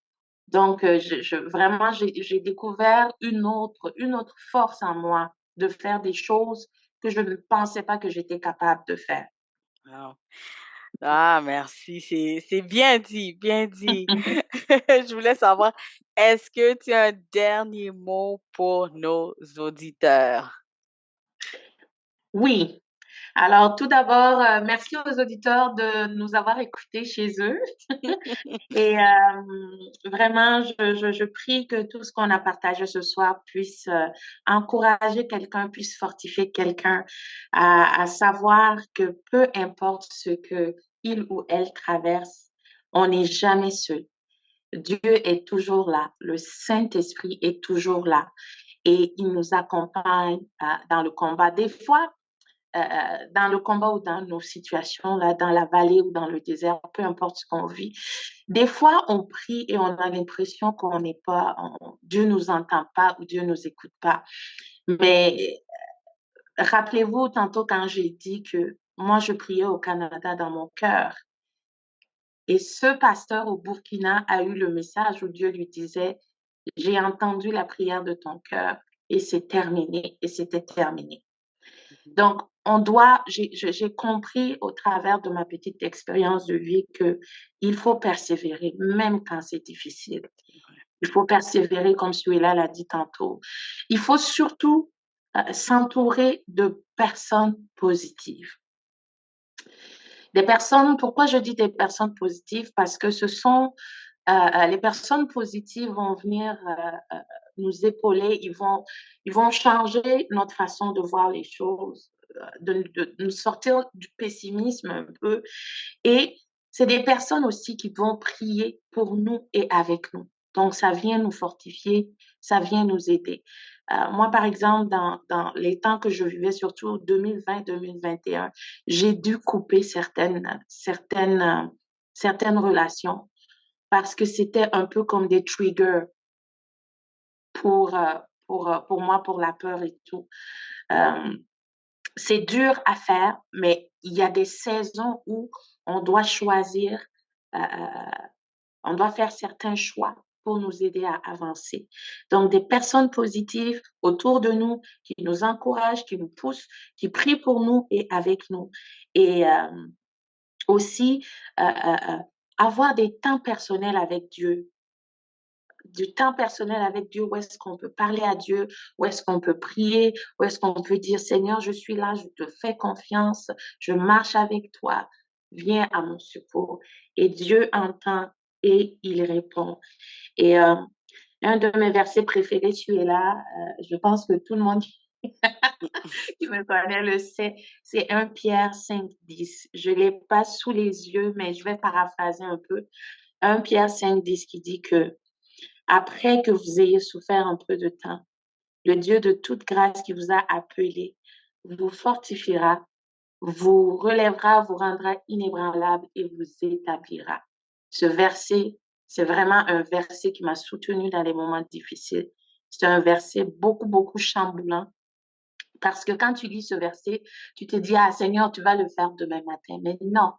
Donc, vraiment, j'ai découvert une autre force en moi de faire des choses que je ne pensais pas que j'étais capable de faire. Wow. Ah, merci, c'est bien dit, bien dit. Je voulais savoir, est-ce que tu as un dernier mot pour nos auditeurs? Oui. Alors, tout d'abord, merci aux auditeurs de nous avoir écoutés chez eux. Et vraiment, je prie que tout ce qu'on a partagé ce soir puisse encourager quelqu'un, puisse fortifier quelqu'un à savoir que peu importe ce que il ou elle traverse, on n'est jamais seul. Dieu est toujours là. Le Saint-Esprit est toujours là. Et il nous accompagne dans le combat. Des fois, dans le combat ou dans nos situations, là, dans la vallée ou dans le désert, peu importe ce qu'on vit. Des fois, on prie et on a l'impression qu'on n'est pas, Dieu nous entend pas ou Dieu nous écoute pas. Mais rappelez-vous tantôt quand j'ai dit que moi, je priais au Canada dans mon cœur. Et ce pasteur au Burkina a eu le message où Dieu lui disait, j'ai entendu la prière de ton cœur et c'est terminé et c'était terminé. Donc, j'ai compris au travers de ma petite expérience de vie que il faut persévérer, même quand c'est difficile. Il faut persévérer, comme Suela l'a dit tantôt. Il faut surtout s'entourer de personnes positives. Des personnes, pourquoi je dis des personnes positives? Parce que ce sont les personnes positives vont venir nous épauler, ils vont changer notre façon de voir les choses, de nous sortir du pessimisme un peu. Et c'est des personnes aussi qui vont prier pour nous et avec nous. Donc, ça vient nous fortifier, ça vient nous aider. Moi, par exemple, dans les temps que je vivais, surtout 2020-2021, j'ai dû couper certaines relations parce que c'était un peu comme des triggers pour, pour moi, pour la peur et tout. Euh, c'est dur à faire, mais il y a des saisons où on doit choisir, euh, on doit faire certains choix pour nous aider à avancer. Donc, des personnes positives autour de nous qui nous encouragent, qui nous poussent, qui prient pour nous et avec nous. Et aussi, avoir des temps personnels avec Dieu, du temps personnel avec Dieu, où est-ce qu'on peut parler à Dieu, où est-ce qu'on peut prier, où est-ce qu'on peut dire, Seigneur, je suis là, je te fais confiance, je marche avec toi, viens à mon secours. Et Dieu entend et il répond. Et un de mes versets préférés, tu es là, je pense que tout le monde qui me connaît le sait, c'est 1 Pierre 5:10. Je ne l'ai pas sous les yeux, mais je vais paraphraser un peu. 1 Pierre 5:10 qui dit que après que vous ayez souffert un peu de temps, le Dieu de toute grâce qui vous a appelé vous fortifiera, vous relèvera, vous rendra inébranlable et vous établira. Ce verset, c'est vraiment un verset qui m'a soutenu dans les moments difficiles. C'est un verset beaucoup, beaucoup chamboulant. Parce que quand tu lis ce verset, tu te dis, ah Seigneur, tu vas le faire demain matin. Mais non,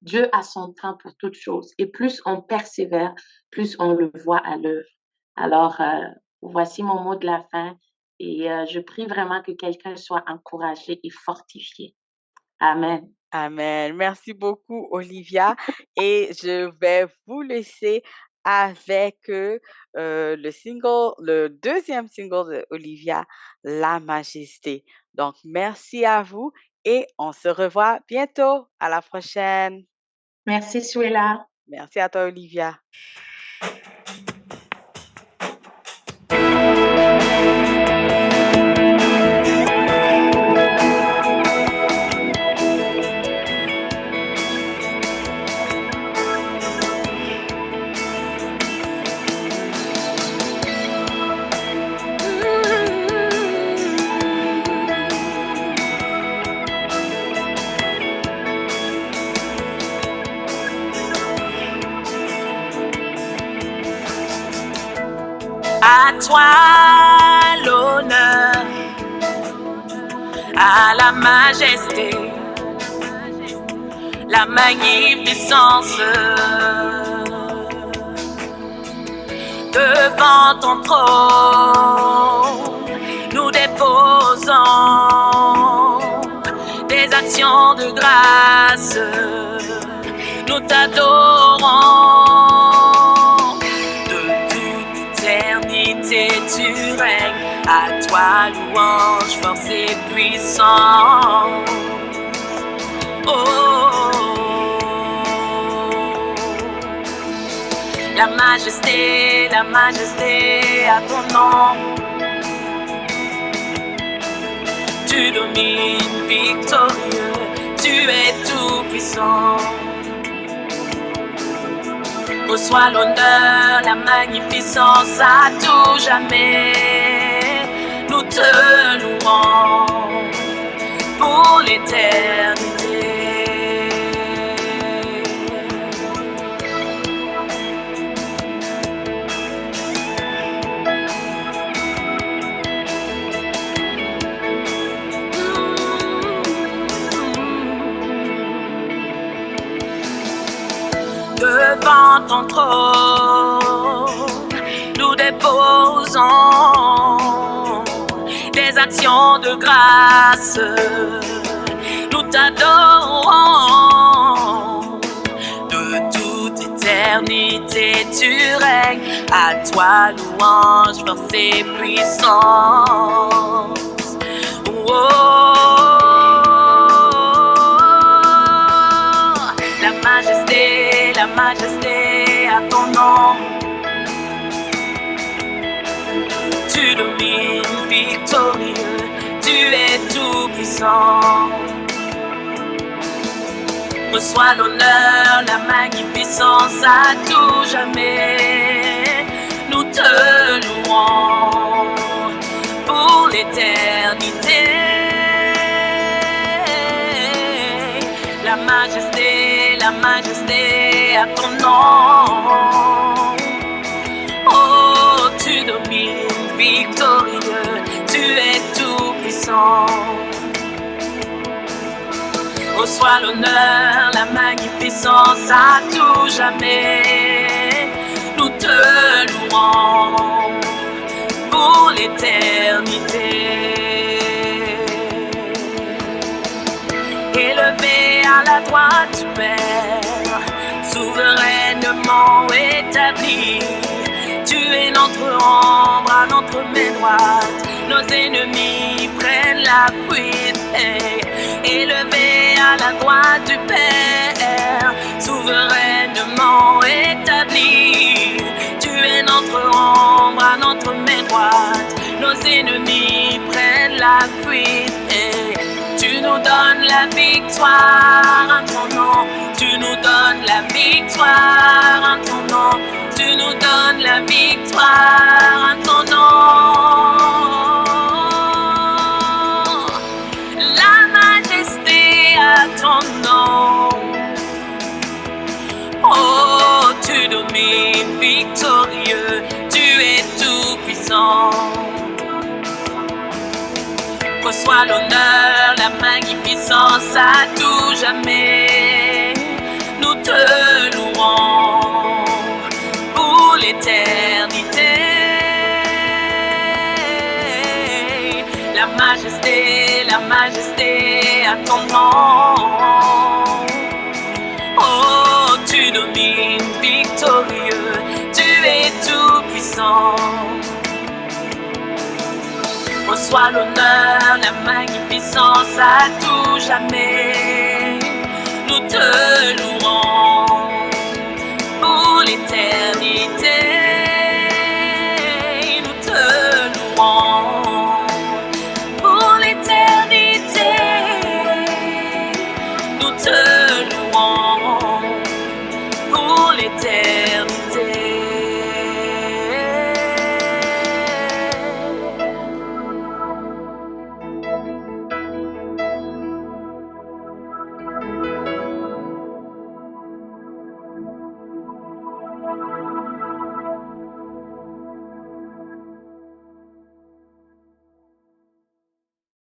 Dieu a son temps pour toutes choses. Et plus on persévère, plus on le voit à l'œuvre. Alors, voici mon mot de la fin. Et je prie vraiment que quelqu'un soit encouragé et fortifié. Amen. Amen. Merci beaucoup, Olivia. Et je vais vous laisser avec le deuxième single de Olivia, La Majesté. Donc, merci à vous et on se revoit bientôt. À la prochaine. Merci, Suela. Merci à toi, Olivia. À toi l'honneur, à la majesté, la magnificence. Devant ton trône, nous déposons des actions de grâce. Nous t'adorons. Tu règnes, à toi louange, force et puissance. Oh, la majesté à ton nom. Tu domines victorieux, tu es tout puissant. Reçois l'honneur, la magnificence à tout jamais. Nous te louons pour l'éternité. Devant ton trône, nous déposons des actions de grâce. Nous t'adorons. De toute éternité, tu règnes. À toi louange, force et puissance. Oh, la majesté à ton nom. domines victorieux, tu es tout puissant. Reçois l'honneur, la magnificence à tout jamais. Nous te louons pour l'éternité. La majesté à ton nom. Oh, tu domines victorieux, tu es tout puissant. Reçois l'honneur, la magnificence à tout jamais. Nous te louons pour l'éternité. Élevé à la droite du Père, souverainement établi, tu es notre ombre à notre main droite. Nos ennemis prennent la fuite. Élevé à la droite du Père, souverainement établi, tu es notre ombre à notre main droite. Nos ennemis prennent la fuite. Tu nous donnes la victoire en ton nom. Tu nous donnes la victoire en ton nom. Tu nous donnes la victoire en ton nom. La majesté à ton nom. Oh, tu domines victorieux. Tu es tout puissant. Reçois l'honneur, la magnificence à tout jamais. Nous te louons pour l'éternité. La majesté à ton nom. Oh, tu domines victorieux, tu es tout puissant. Reçois l'honneur, la magnificence à tout jamais. Nous te louons